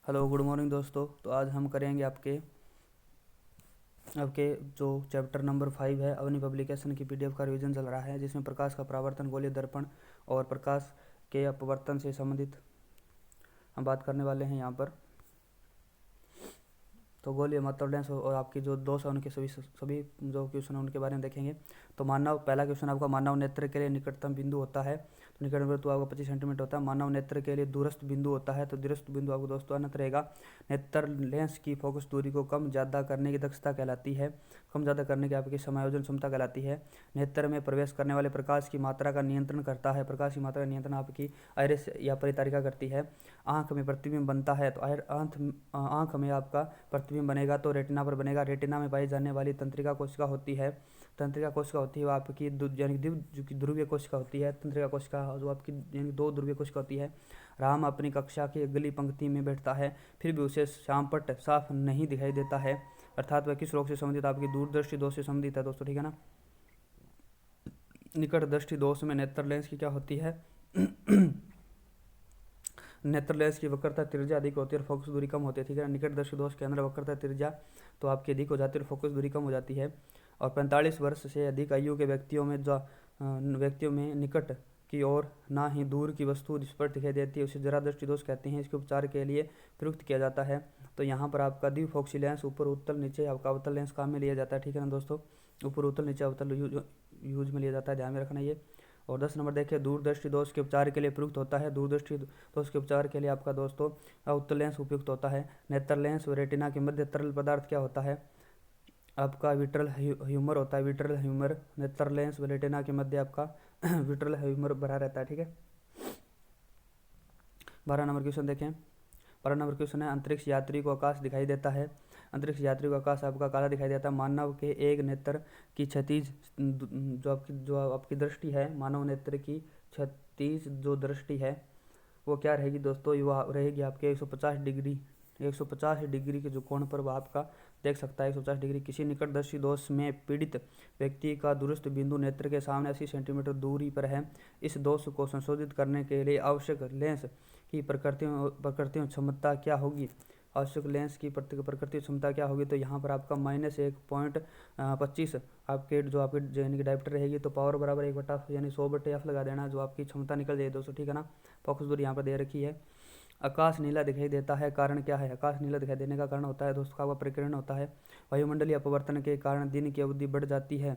Hello good morning दोस्तों। तो आज हम करेंगे आपके आपके जो चैप्टर नंबर 5 है अवनी पब्लिकेशन की पीडीएफ का रिवीजन चल रहा है, जिसमें प्रकाश का परावर्तन, गोलीय दर्पण और प्रकाश के अपवर्तन से संबंधित हम बात करने वाले हैं यहाँ पर। तो गोलीय मतलब लेंस और आपकी जो दोष है उनके सभी जो क्वेश्चन है उनके बारे में देखेंगे। तो मानव पहला क्वेश्चन आपका, मानव नेत्र के लिए निकटतम बिंदु होता है तो निकटतम बिंदु आपका 25 सेंटीमीटर होता है। मानव नेत्र के लिए दूरस्थ बिंदु होता है तो दूरस्थ बिंदु आपको दोस्तों अनंत रहेगा। नेत्र लेंस की फोकस दूरी को कम ज़्यादा करने की दक्षता कहलाती है, कम ज़्यादा करने की आपकी समायोजन क्षमता कहलाती है। नेत्र में प्रवेश करने वाले प्रकाश की मात्रा का नियंत्रण करता है, प्रकाश की मात्रा का नियंत्रण आपकी आइरिस या परितारिका करती है। आँख में प्रतिबिंब बनता है तो आँख में आपका प्रतिबिंब बनेगा तो रेटिना पर बनेगा। रेटिना में पाई जाने वाली तंत्रिका कोशिका होती है, तंत्रिका कोशिका होती है वो आपकी यानी ध्रुवीय कोशिका होती है। तंत्रिका कोशिका जो आपकी यानी 2 ध्रुवीय कोशिका होती है। राम अपनी कक्षा की अगली पंक्ति में बैठता है, फिर भी उसे श्यामपट्ट साफ नहीं दिखाई देता है, अर्थात वह किस रोग से संबंधित? आपकी दूरदृष्टि दोष से संबंधित है दोस्तों, ठीक है ना। निकट दृष्टि दोष में नेत्र लेंस की क्या होती है? नेत्र लेंस की वक्रता त्रिज्या अधिक होती है और फोकस दूरी कम होती है, ठीक है। निकट दृष्टि दोष के अंदर वक्रता त्रिज्या तो आपकी अधिक हो जाती है और फोकस दूरी कम हो जाती है। और 45 वर्ष से अधिक आयु के व्यक्तियों में निकट की ओर ना ही दूर की वस्तु स्पष्ट दिखाई देती है, उसे जरा दृष्टि दोष कहते हैं। इसके उपचार के लिए प्रयुक्त किया जाता है। तो यहाँ पर आपका द्विफोक्सी लेंस ऊपर उत्तल नीचे आपका अवतल लेंस काम में लिया जाता है, ठीक है ना दोस्तों। ऊपर उत्तल नीचे अवतल यूज में लिया जाता है, ध्यान में रखना ये। और 10 नंबर देखिए, दूरदृष्टि दोष के उपचार के लिए प्रयुक्त होता है। दूरदृष्टि दोष के उपचार के लिए आपका दोस्तों अवतल लेंस उपयुक्त होता है। नेत्र लेंस व रेटिना के मध्य तरल पदार्थ क्या होता है? आपका विट्रल ह्यूमर होता है, विट्रल ह्यूमर। नेत्र लेंस व रेटिना के मध्य आपका विट्रल ह्यूमर भरा रहता है, ठीक है। 12 नंबर क्वेश्चन देखें। 12 नंबर क्वेश्चन है, अंतरिक्ष यात्री को आकाश दिखाई देता है। अंतरिक्ष यात्री को आकाश आपका काला दिखाई देता है। मानव के एक नेत्र की क्षैतिज जो आपकी दृष्टि है, मानव नेत्र की क्षैतिज जो दृष्टि है वो क्या रहेगी दोस्तों? वो रहेगी आपके 150 डिग्री, 150 डिग्री के जो कोण पर वह आपका देख सकता है 150 डिग्री। किसी निकटदर्शी दोष में पीड़ित व्यक्ति का दूरस्थ बिंदु नेत्र के सामने 80 सेंटीमीटर दूरी पर है। इस दोष को संशोधित करने के लिए आवश्यक लेंस की प्रकृति क्षमता क्या होगी? आवश्यक लेंस की प्रकृति क्षमता क्या होगी? तो यहाँ पर आपका -1.25 आपके जो आपके यानी कि डायप्टर रहेगी तो पावर बराबर 1/, यानी 100/f लगा देना, जो आपकी क्षमता निकल जाए दोस्तों, ठीक है ना। फोकस दूरी यहाँ पर दे रखी है। आकाश नीला दिखाई देता है, कारण क्या है? आकाश नीला दिखाई देने का कारण होता है दोस्तों आपका प्रकीर्णन होता है। वायुमंडलीय अपवर्तन के कारण दिन की अवधि बढ़ जाती है।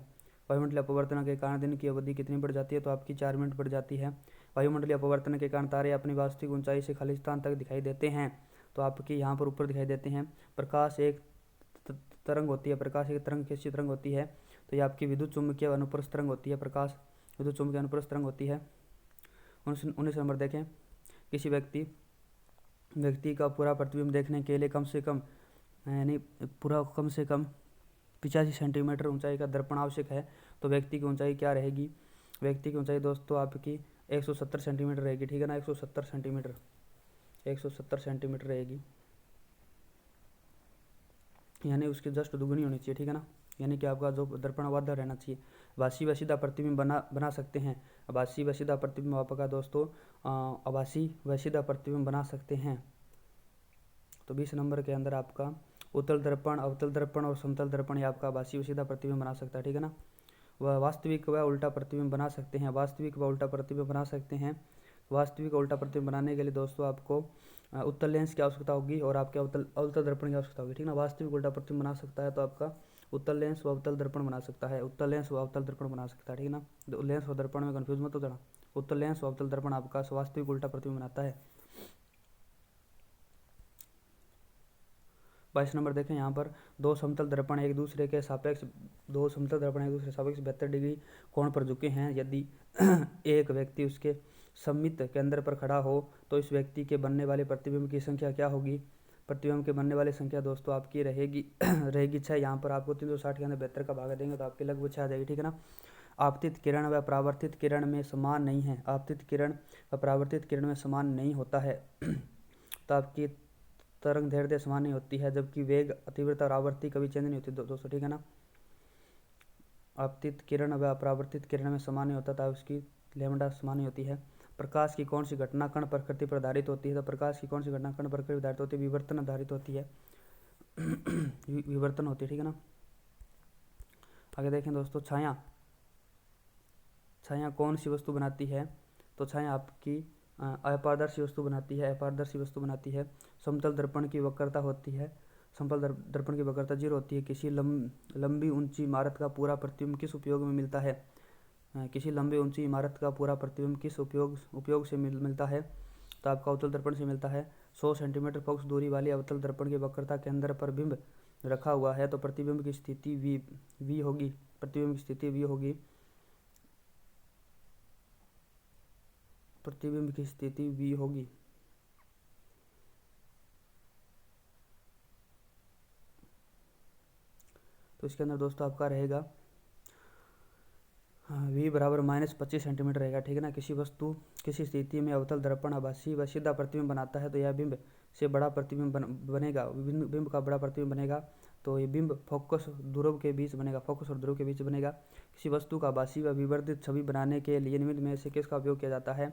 वायुमंडलीय अपवर्तन के कारण दिन की अवधि कितनी बढ़ जाती है? तो आपकी 4 मिनट बढ़ जाती है। वायुमंडलीय अपवर्तन के कारण तारे अपनी वास्तविक ऊंचाई से खालिस्तान तक दिखाई देते हैं, तो आपकी यहाँ पर ऊपर दिखाई देते हैं। प्रकाश एक तरंग होती है, प्रकाश एक तरंग कैसी तरंग होती है? तो ये आपकी विद्युत चुम्बकीय अनुप्रस्थ तरंग होती है। प्रकाश विद्युत चुम्बकीय अनुप्रस्थ तरंग होती है। 19 नंबर देखें, किसी व्यक्ति का पूरा प्रतिबिंब देखने के लिए कम से कम 85 सेंटीमीटर ऊंचाई का दर्पण आवश्यक है। तो व्यक्ति की ऊंचाई क्या रहेगी? व्यक्ति की ऊंचाई दोस्तों आपकी 170 सेंटीमीटर रहेगी, ठीक है ना। 170 सेंटीमीटर रहेगी, यानी उसकी जस्ट दुगुनी होनी चाहिए, ठीक है ना। यानी कि आपका जो दर्पण आधा रहना चाहिए। आभासी व सीधा प्रतिबिंब बना सकते हैं। आभासी व सीधा प्रतिबिंब आपका दोस्तों आभासी व सीधा प्रतिबिंब बना सकते हैं। तो 20 नंबर के अंदर आपका उत्तल दर्पण, अवतल दर्पण और समतल दर्पण ये आपका आभासी व सीधा प्रतिबिंब बना सकता है, ठीक है ना। वह वास्तविक व उल्टा प्रतिबिंब बना सकते हैं, वास्तविक व उल्टा प्रतिबिंब बना सकते हैं। वास्तविक और उल्टा प्रतिबिंब बनाने के लिए दोस्तों आपको उत्तल लेंस की आवश्यकता होगी और आपके अवतल दर्पण की आवश्यकता होगी, ठीक है ना। वास्तविक उल्टा प्रतिबिंब बना सकता है तो आपका उत्तल लेंस व अवतल दर्पण बना सकता है, उत्तल लेंस व अवतल दर्पण बना सकता है, ठीक है ना। लेंस व दर्पण में कन्फ्यूज मत हो जाना। उत्तल लेंस व अवतल दर्पण आपका वास्तविक उल्टा प्रतिबिंब बनाता है। 22 नंबर देखें, यहाँ पर दो समतल दर्पण एक दूसरे के सापेक्ष 72 डिग्री कोण पर झुके हैं। यदि एक व्यक्ति उसके सममित केंद्र पर खड़ा हो तो इस व्यक्ति के बनने वाले प्रतिबिंब की संख्या क्या होगी? प्रतिबिंब के बनने वाली संख्या दोस्तों आपकी रहेगी 6। यहाँ पर आपको 360 के अंदर 72 का भाग देंगे तो आपकी लगभग 6 आ जाएगी, ठीक है ना। आपतित किरण व परावर्तित किरण में समान नहीं है, आपतित किरण व परावर्तित किरण में समान नहीं होता है। तो आपकी तरंग दैर्ध्य समान नहीं होती है, जबकि वेग, तीव्रता और आवृत्ति कभी चेंज नहीं होती दोस्तों, ठीक है ना। आपतित किरण व परावर्तित किरण में समान नहीं होता था, उसकी लैम्डा समान नहीं होती है। प्रकाश की कौन सी घटना कण प्रकृति पर आधारित होती है? तो प्रकाश की कौन सी घटना कण प्रकृति पर आधारित होती है? विवर्तन आधारित होती है। विवर्तन होती है, ठीक है ना। आगे देखें दोस्तों, छाया छाया कौन सी वस्तु बनाती है? तो छाया आपकी अपारदर्शी वस्तु बनाती है, अपारदर्शी वस्तु बनाती है। समतल दर्पण की वक्रता होती है, समतल दर्पण की वक्रता 0 होती है। किसी लंबी ऊंची इमारत का पूरा प्रतिबिंब किस उपयोग में मिलता है? किसी लंबी ऊंची इमारत का पूरा प्रतिबिंब किस उपयोग से मिलता है? तो आपका अवतल दर्पण से मिलता है। 100 सेंटीमीटर फोकस दूरी वाली अवतल दर्पण की वक्रता केंद्र पर बिंब रखा हुआ है, तो प्रतिबिंब की स्थिति वी होगी। प्रतिबिंब की स्थिति वी होगी। प्रतिबिंब की स्थिति वी होगी। तो इसके अंदर दोस्तों आपका रहेगा v बराबर -25 सेंटीमीटर रहेगा, ठीक है ना। किसी वस्तु किसी स्थिति में अवतल दर्पण आभासी व सीधा प्रतिबिंब बनाता है तो यह बिंब से बड़ा प्रतिबिंब बनेगा, बिंब का बड़ा प्रतिबिंब बनेगा। तो ये बिंब फोकस ध्रुव के बीच बनेगा, फोकस और ध्रुव के बीच बनेगा। किसी वस्तु का आभासी व विवर्धित छवि बनाने के लिए निम्न में से किसका उपयोग किया जाता है?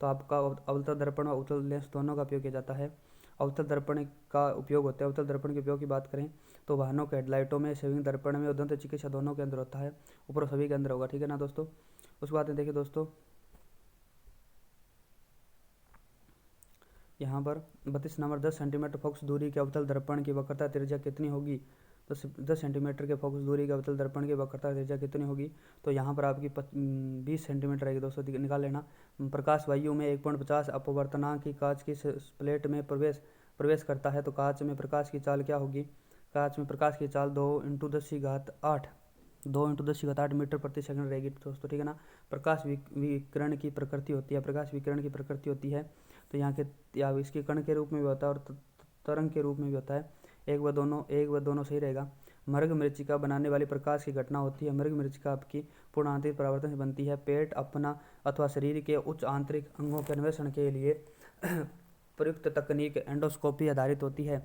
तो आपका अवतल दर्पण और अवतल लेंस दोनों का उपयोग किया जाता है। अवतल दर्पण का उपयोग होता है, अवतल दर्पण के उपयोग की बात करें तो वाहनों के हेडलाइटों में, सेविंग दर्पण में और दंत चिकित्सा दोनों के अंदर होता है, ऊपर सभी के अंदर होगा, ठीक है ना दोस्तों। उसके बाद में देखिए दोस्तों, यहाँ पर 32 नंबर 10 सेंटीमीटर फोकस दूरी के अवतल दर्पण की वक्रता त्रिज्या कितनी होगी? तो 10 सेंटीमीटर के फोकस दूरी के अवतल दर्पण की वक्रता त्रिज्या कितनी होगी? तो यहाँ पर आपकी 20 सेंटीमीटर रहेगी दोस्तों, निकाल लेना। प्रकाश वायु में 1.50 अपवर्तनांक की कांच की प्लेट में प्रवेश करता है तो कांच में प्रकाश की चाल क्या होगी? कांच में प्रकाश की चाल 2 × 10⁸ मीटर प्रति सेकंड रहेगी दोस्तों, ठीक है ना। प्रकाश विकिरण की प्रकृति होती है, प्रकाश विकिरण की प्रकृति होती है तो यहाँ के या इसके कण के रूप में भी होता है और तरंग के रूप में भी होता है। एक व दोनों सही रहेगा। मृग मरीचिका बनाने वाली प्रकाश की घटना होती है। मृग मरीचिका आपकी पूर्ण आंतरिक परावर्तन से बनती है। पेट अपना अथवा शरीर के उच्च आंतरिक अंगों के अन्वेषण के लिए प्रयुक्त तकनीक एंडोस्कोपी आधारित होती है।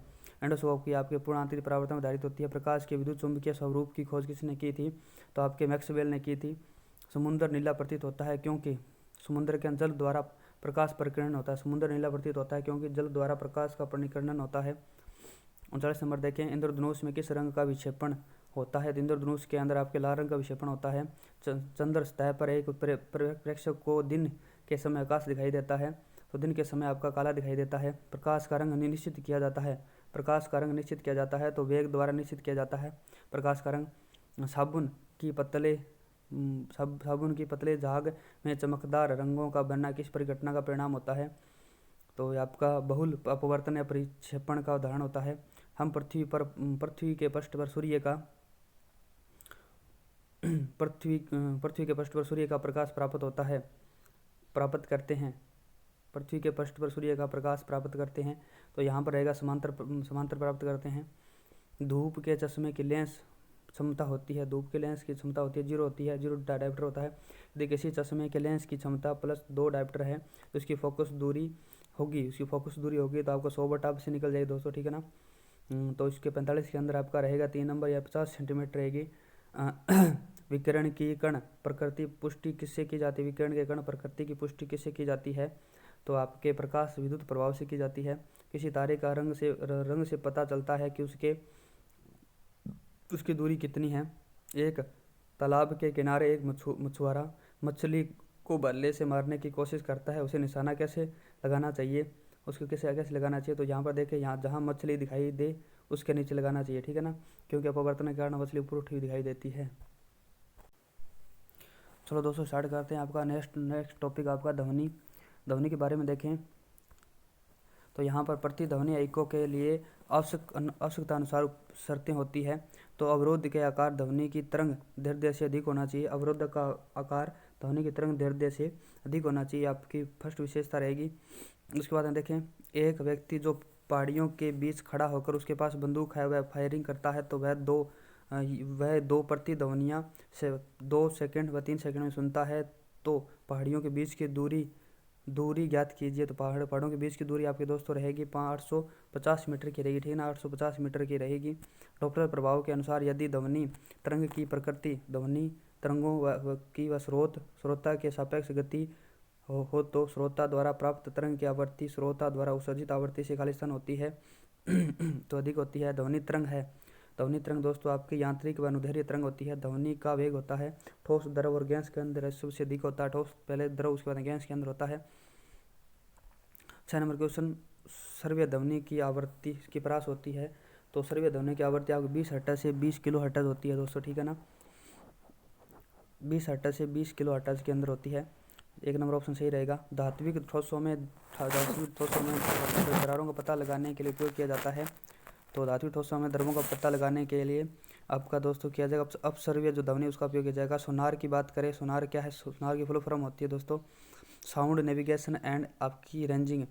एंडोस्कोपी आपके पूर्ण आंतरिक परावर्तन आधारित होती है। प्रकाश के विद्युत चुंबकीय स्वरूप की खोज किसने की थी? तो आपके मैक्सवेल ने की थी। समुद्र नीला प्रतीत होता है क्योंकि समुद्र के जल द्वारा प्रकाश परिकीर्णन होता है। समुद्र नीला प्रतीत होता है क्योंकि जल द्वारा प्रकाश का परिकीर्णन होता है। 39 नंबर देखें, इंद्रधनुष में किस रंग का विक्षेपण होता है? तो इंद्रधनुष के अंदर आपके लाल रंग का विक्षेपण होता है। चंद्र सतह पर एक प्रेक्षक को दिन के समय आकाश दिखाई देता है तो दिन के समय आपका काला दिखाई देता है। प्रकाश का रंग निश्चित किया जाता है। प्रकाश का रंग निश्चित किया जाता है तो वेग द्वारा निश्चित किया जाता है प्रकाश का रंग। साबुन की पतले झाग में चमकदार रंगों का बनना किस परिघटना का परिणाम होता है? तो आपका बहुल अपवर्तन या परिक्षेपण का उदाहरण होता है। हम पृथ्वी के पृष्ठ पर सूर्य का प्रकाश प्राप्त करते हैं। पृथ्वी के पृष्ठ पर सूर्य का प्रकाश प्राप्त करते हैं तो यहाँ पर रहेगा समांतर प्राप्त करते हैं। धूप के चश्मे की लेंस क्षमता होती है, धूप के लेंस की क्षमता होती है 0 होती है, 0 डायप्टर होता है। यदि किसी चश्मे के लेंस की क्षमता +2 डायप्टर है तो उसकी फोकस दूरी होगी तो आपको 100/50 से निकल जाएगी दोस्तों, ठीक है ना। तो इसके 45 के अंदर आपका रहेगा 3 नंबर या 50 सेंटीमीटर रहेगी। विकिरण की कण प्रकृति पुष्टि किससे की जाती है? विकिरण के कण प्रकृति की पुष्टि किससे की जाती है? तो आपके प्रकाश विद्युत प्रभाव से की जाती है। किसी तारे का रंग से पता चलता है कि उसकी दूरी कितनी है? एक तालाब के किनारे एक मछुआरा मछली को बल्ले से मारने की कोशिश करता है, उसे निशाना कैसे लगाना चाहिए? उसको कैसे लगाना चाहिए? तो यहाँ पर देखें, यहाँ जहाँ मछली दिखाई दे उसके नीचे लगाना चाहिए, ठीक है ना, क्योंकि अपवर्तन के कारण मछली ऊपर उठी दिखाई देती है। चलो दोस्तों स्टार्ट करते हैं। आपका नेक्स्ट टॉपिक आपका ध्वनि के बारे में देखें तो यहाँ पर प्रतिध्वनि इको के लिए आवश्यकता अनुसार शर्तें होती है। तो अवरोध के आकार ध्वनि की तरंग दैर्ध्य से अधिक होना चाहिए। अवरोध का आकार ध्वनि की तरंग दैर्ध्य से अधिक होना चाहिए, आपकी फर्स्ट विशेषता रहेगी। उसके बाद हम देखें, एक व्यक्ति जो पहाड़ियों के बीच खड़ा होकर उसके पास बंदूक है वह फायरिंग करता है तो वह दो प्रतिध्वनियाँ से 2 सेकंड व 3 सेकंड में सुनता है। तो पहाड़ियों के बीच की दूरी ज्ञात कीजिए। तो पहाड़ों के बीच की दूरी आपके दोस्तों रहेगी 850 मीटर की रहेगी, ठीक है ना, 850 मीटर की रहेगी। डॉप्लर प्रभाव के अनुसार यदि ध्वनि तरंग की प्रकृति ध्वनि तरंगों की व स्रोता के सापेक्ष गति हो तो श्रोता द्वारा प्राप्त तरंग की आवृत्ति श्रोता द्वारा उत्सर्जित आवृत्ति से खालिस्तान होती है तो अधिक होती है। ध्वनि तरंग है। ध्वनि तरंग दोस्तों आपकी यांत्रिक व अनुदैर्ध्य तरंग होती है। ध्वनि का वेग होता है ठोस, द्रव और गैस के अंदर सबसे अधिक होता है। ठोस पहले द्रव, उसके बाद गैस के अंदर होता है। 6 नंबर क्वेश्चन, श्रव्य ध्वनि की आवृत्ति की परास होती है। तो श्रव्य ध्वनि की आवृत्ति आपको 20 हर्ट्ज से 20 किलो हर्ट्ज होती है दोस्तों, ठीक है ना। 20 हर्ट्ज से 20 किलो हर्ट्ज के अंदर होती है। एक नंबर ऑप्शन सही रहेगा। धात्विक ठोसों में दरारों का पता लगाने के लिए उपयोग किया जाता है। तो धात्विक ठोसों में द्रवों का पता लगाने के लिए आपका दोस्तों किया जाएगा अपसर्व्य जो ध्वनि उसका उपयोग किया जाएगा। सोनार की बात करें, सोनार क्या है? सोनार की फुल फॉर्म होती है दोस्तों साउंड नेविगेशन एंड आपकी रेंजिंग।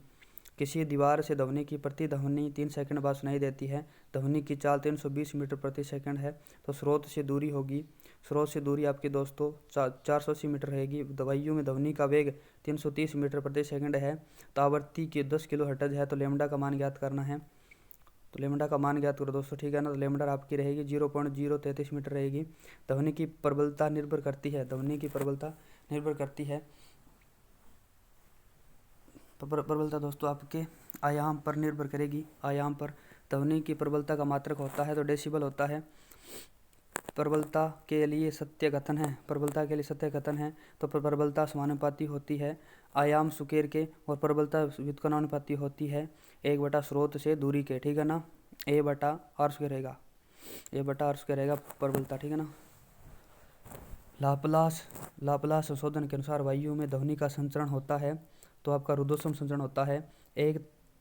किसी दीवार से ध्वनि की प्रतिध्वनि 3 सेकंड बाद सुनाई देती है। ध्वनि की चाल 320 मीटर प्रति सेकंड है। तो स्रोत से दूरी होगी, स्रोत से दूरी आपकी दोस्तों 480 मीटर रहेगी। वायु में ध्वनि का वेग 330 मीटर प्रति सेकंड है। तो आवृत्ति की 10 किलो हर्ट्ज है। तो लेमडा का मान ज्ञात करना है। तो लेमडा का मान ज्ञात करो दोस्तों, ठीक है ना। तो लेमडा आपकी रहेगी 0.033 मीटर रहेगी। ध्वनि की प्रबलता निर्भर करती है, ध्वनि की प्रबलता निर्भर करती है। प्रबलता दोस्तों आपके आयाम पर निर्भर करेगी, आयाम पर। ध्वनि की प्रबलता का मात्रक होता है तो डेसिबल होता है। प्रबलता के लिए सत्य कथन है, प्रबलता के लिए सत्य कथन है। तो प्रबलता समानुपाती होती है आयाम सुकेर के, और प्रबलता व्युत्क्रमानुपाती होती है 1/, स्रोत से दूरी के, ठीक है ना। A/r² रहेगा, A/r² रहेगा प्रबलता, ठीक है ना। लाप्लास संशोधन के अनुसार वायु में ध्वनि का संचरण होता है। तो आपका रुद्धोष्म संचरण होता है। एक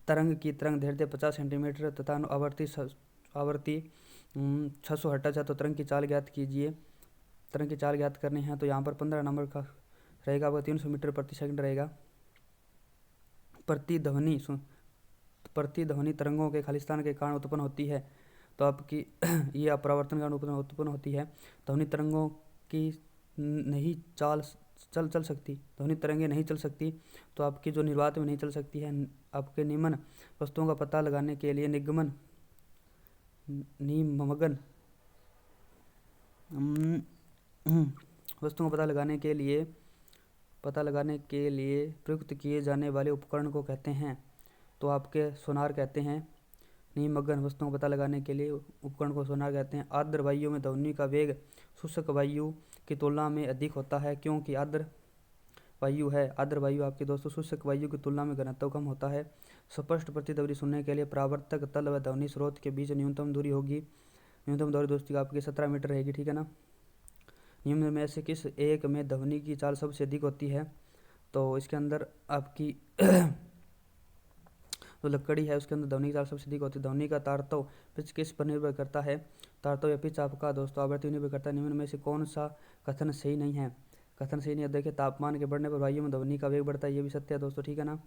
तरंग की तरंग दैर्ध्य 50 सेंटीमीटर तथा आवृत्ति 600 हर्ट्ज है। तो तरंग की चाल ज्ञात कीजिए। तरंग की चाल ज्ञात करनी है तो यहाँ पर 15 नंबर का रहेगा आपका 300 मीटर प्रति सेकंड रहेगा। प्रतिध्वनि तरंगों के खालिस्तान के कारण उत्पन्न होती है। तो आपकी ये अपरावर्तन कारण उत्पन्न होती है। ध्वनि तरंगों की नहीं चल सकती, ध्वनि तरंगें नहीं चल सकती। तो आपकी जो निर्वात में नहीं चल सकती है। आपके निम्न वस्तुओं का पता लगाने के लिए वस्तुओं का पता लगाने के लिए प्रयुक्त किए जाने वाले उपकरण को कहते हैं। तो आपके सोनार कहते हैं। निमग्न वस्तुओं का पता लगाने के लिए उपकरण को सोनार कहते हैं। आर्द्र वायु में ध्वनि का वेग शुष्क वायु की तुलना में अधिक होता है, क्योंकि आर्द्र वायु आपके दोस्तों शुष्क वायु की तुलना में घनत्व कम होता है। स्पष्ट प्रतिध्वनि सुनने के लिए परावर्तक तल व ध्वनि स्रोत के बीच न्यूनतम दूरी होगी। न्यूनतम दूरी दोस्तों आपकी 17 मीटर रहेगी, ठीक है ना। निम्न में से किस एक में ध्वनि की चाल सबसे अधिक होती है? तो इसके अंदर आपकी जो लकड़ी है उसके अंदर ध्वनि की चाल सबसे अधिक होती है। ध्वनि का तारतव पिच किस पर निर्भर करता है? तारतव या पिच आपका दोस्तों आवृत्ति निर्भर करता है। निम्न में से कौन सा कथन सही नहीं है? कथन सही नहीं है, देखिए तापमान के बढ़ने पर वायु में ध्वनि का वेग बढ़ता है, ये भी सत्य है दोस्तों, ठीक है ना।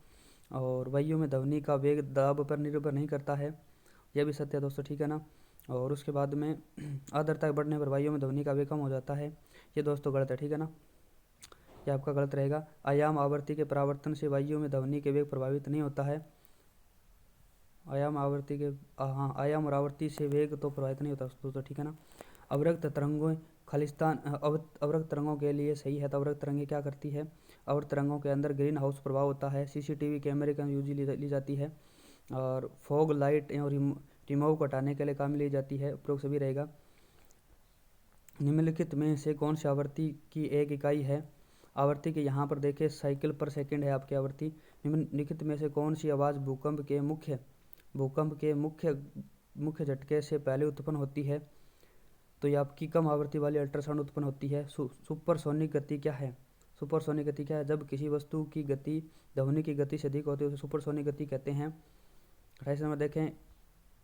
और वायु में ध्वनि का वेग दाब पर निर्भर नहीं करता है, यह भी सत्य है दोस्तों, ठीक है ना। और उसके बाद में आर्द्रता बढ़ने पर वायु में ध्वनि का वेग कम हो जाता है, ये दोस्तों गलत है, ठीक है ना। ये आपका गलत रहेगा। आयाम आवृत्ति के परावर्तन से वायु में ध्वनि के वेग प्रभावित नहीं होता है। आयाम और आवृत्ति से वेग तो प्रभावित नहीं होता दोस्तों, ठीक है ना। अवरक्त तरंगों खालिस्तान अवरक्त तरंगों के लिए सही है। तो अवरक्त तरंगें क्या करती है? अवरक्त तरंगों के अंदर ग्रीन हाउस प्रभाव होता है। सीसीटीवी कैमरे का यूज ली जाती है, और फॉग लाइट और रिमूव को हटाने के लिए काम ली जाती है। उपयोग सभी रहेगा। निम्नलिखित में से कौन सी आवृत्ति की एक इकाई है? आवृत्ति के यहाँ पर देखिए साइकिल पर सेकंड है आपकी आवृत्ति। निम्नलिखित में से कौन सी आवाज़ भूकंप के मुख्य झटके से पहले उत्पन्न होती है? तो ये आपकी कम आवृत्ति वाली अल्ट्रासाउंड उत्पन्न होती है। सुपरसोनिक गति क्या है? सुपरसोनिक गति क्या है? जब किसी वस्तु की गति ध्वनि की गति से अधिक होती है उसे सुपरसोनिक गति कहते हैं। 28 नंबर देखें,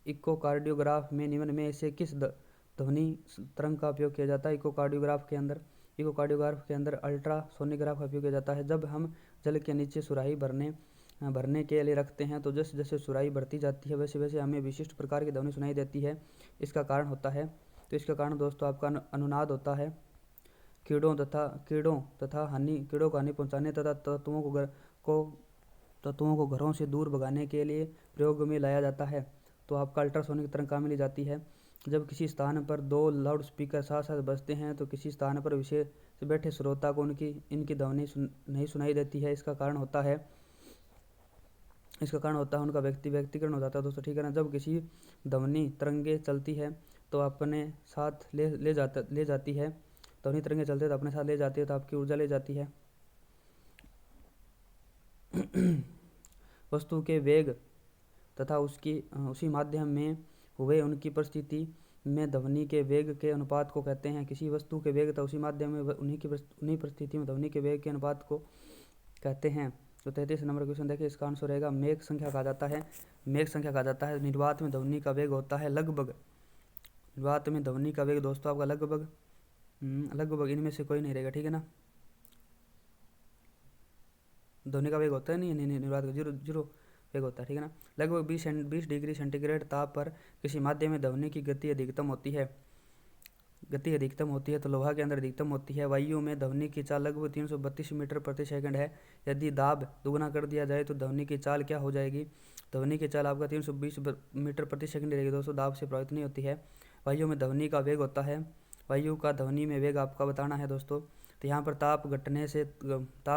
इकोकार्डियोग्राफ में निम्न में से किस ध्वनि तरंग का उपयोग किया जाता है? इकोकार्डियोग्राफ के अंदर अल्ट्रासोनिग्राफ का उपयोग किया जाता है। जब हम जल के नीचे सुराही भरने के लिए रखते हैं तो जैसे जैसे सुराही बढ़ती जाती है वैसे वैसे हमें विशिष्ट प्रकार की ध्वनि सुनाई देती है। इसका कारण होता है, तो इसका कारण दोस्तों आपका अनुनाद होता है। कीड़ों को हानि पहुंचाने तथा तत्वों को घरों से दूर भगाने के लिए प्रयोग में लाया जाता है। तो आपका अल्ट्रासोनिक तरंग काम में ली जाती है। जब किसी स्थान पर दो लाउड स्पीकर साथ साथ बजते हैं तो किसी स्थान पर विशेष से बैठे श्रोता को इनकी ध्वनि नहीं सुनाई देती है। इसका कारण होता है उनका व्यक्तिकरण हो जाता है दोस्तों, ठीक है ना। जब किसी ध्वनि तरंगे चलती है तो अपने साथ ले जाती है, ध्वनि तरंगे चलते तो अपने साथ ले जाती है, तो आपकी ऊर्जा ले जाती है। वस्तु के वेग तथा उसी माध्यम में हुए उनकी परिस्थिति में ध्वनि के वेग के अनुपात को कहते हैं। किसी वस्तु के वेग तथा उसी माध्यम में उन्हीं परिस्थिति में ध्वनि के वेग के अनुपात को कहते हैं। तो 33 नंबर क्वेश्चन देखिए, इसका आंसर रहेगा मेघ संख्या कहा जाता है। मेघ संख्या कहा जाता है। निर्वात में ध्वनि का वेग होता है लगभग, निर्वात में ध्वनि का वेग दोस्तों आपका लगभग इनमें से कोई नहीं रहेगा, ठीक है ना। ध्वनि का वेग होता है नहीं निर्वात का जीरो वेग होता है, ठीक है ना। लगभग 20 डिग्री सेंटीग्रेड ताप पर किसी माध्यम में ध्वनि की गति अधिकतम होती है तो लोहा के अंदर अधिकतम होती है। वायु में ध्वनि की चाल लगभग 332 मीटर प्रति सेकंड है। यदि दाब दुगुना कर दिया जाए तो ध्वनि की चाल क्या हो जाएगी? ध्वनि की चाल आपका 320 मीटर प्रति सेकंड रहेगी दोस्तों, दाब से प्रभावित नहीं होती है। वायु में ध्वनि का वेग होता है, वायु का ध्वनि में वेग आपका बताना है दोस्तों। तो यहाँ पर ताप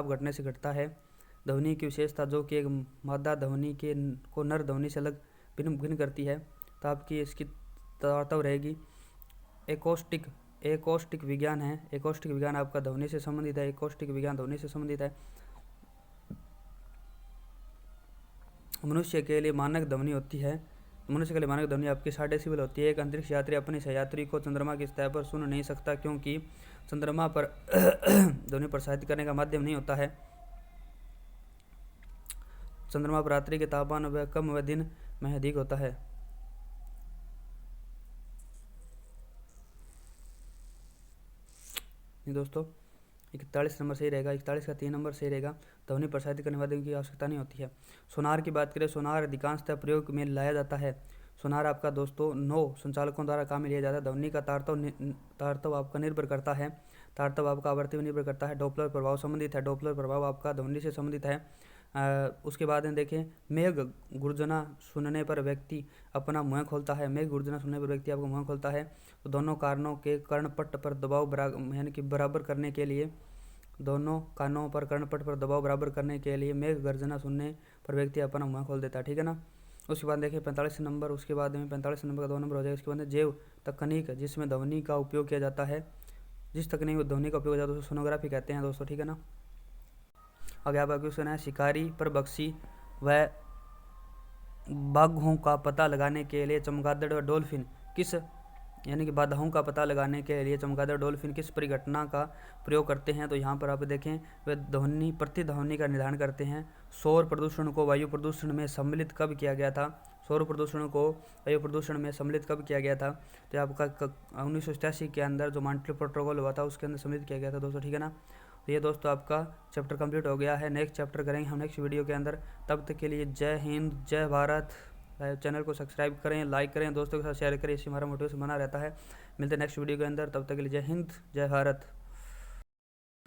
घटने से घटता है। ध्वनि की विशेषता जो कि एक मादा ध्वनि को नर ध्वनि से अलग भिन्न करती है, तो आपकी इसकी तारतम्य रहेगी एकॉस्टिक विज्ञान है। एकॉस्टिक विज्ञान आपका ध्वनि से संबंधित है। एकॉस्टिक विज्ञान ध्वनि से संबंधित है। मनुष्य के लिए मानक ध्वनि आपकी 6.5 डेसिबल होती है। एक अंतरिक्ष यात्री अपने सहयात्री को चंद्रमा की सतह पर सुन नहीं सकता क्योंकि चंद्रमा पर ध्वनि प्रसारित करने का माध्यम नहीं होता है। चंद्रमा पर रात्रि के तापमान व कम व दिन में अधिक होता है। दोस्तों 41 नंबर सही रहेगा। 41 का 3 नंबर सही रहेगा। ध्वनि प्रसारित करने वाले की आवश्यकता नहीं होती है। सोनार की बात करें, सोनार अधिकांशतः प्रयोग में लाया जाता है। सोनार आपका दोस्तों 9 संचालकों द्वारा काम में लिया जाता है। ध्वनि का तारतम्य आपका निर्भर करता है, तारतम्य आपका आवर्ती निर्भर करता है। डॉपलर प्रभाव संबंधित है, डॉपलर प्रभाव आपका ध्वनि से संबंधित है। उसके बाद में देखें, मेघ गर्जना सुनने पर व्यक्ति अपना मुंह खोलता है। मेघ गर्जना सुनने पर व्यक्ति आपका मुंह खोलता है। तो दोनों कानों के कर्णपट पर दबाव यानी कि बराबर करने के लिए, दोनों कानों पर कर्णपट पर दबाव बराबर करने के लिए मेघ गर्जना सुनने पर व्यक्ति अपना मुंह खोल देता है, ठीक है ना। उसके बाद देखिए 45 नंबर, उसके बाद में 45 नंबर का 2 नंबर हो जाएगा। उसके बाद जैव तकनीक जिसमें ध्वनि का उपयोग किया जाता है, जिस तकनीक में ध्वनि का उपयोग किया जाता है उसे सोनोग्राफी कहते हैं दोस्तों, ठीक है ना। आगे आपका क्वेश्चन है, शिकारी पर बख्शी व बाघों का पता लगाने के लिए चमगादड़ व डॉल्फिन किस यानी कि बाधाओं का पता लगाने के लिए चमगादड़ डॉल्फिन किस परिघटना का प्रयोग करते हैं? तो यहाँ पर आप देखें, वे प्रतिध्वनि का निर्धारण करते हैं। सौर प्रदूषण को वायु प्रदूषण में सम्मिलित कब किया गया था? सौर प्रदूषण को वायु प्रदूषण में सम्मिलित कब किया गया था? तो आपका 1987 के अंदर जो मॉन्ट्रियल प्रोटोकॉल हुआ था उसके अंदर सम्मिलित किया गया था दोस्तों, ठीक है ना। तो ये दोस्तों आपका चैप्टर कंप्लीट हो गया है। नेक्स्ट चैप्टर करेंगे हम नेक्स्ट वीडियो के अंदर। तब तक के लिए जय हिंद, जय भारत। चैनल को सब्सक्राइब करें, लाइक करें, दोस्तों के साथ शेयर करें, इससे हमारा मोटिवेशन बना रहता है। मिलते हैं नेक्स्ट वीडियो के अंदर, तब तक के लिए जय हिंद, जय भारत।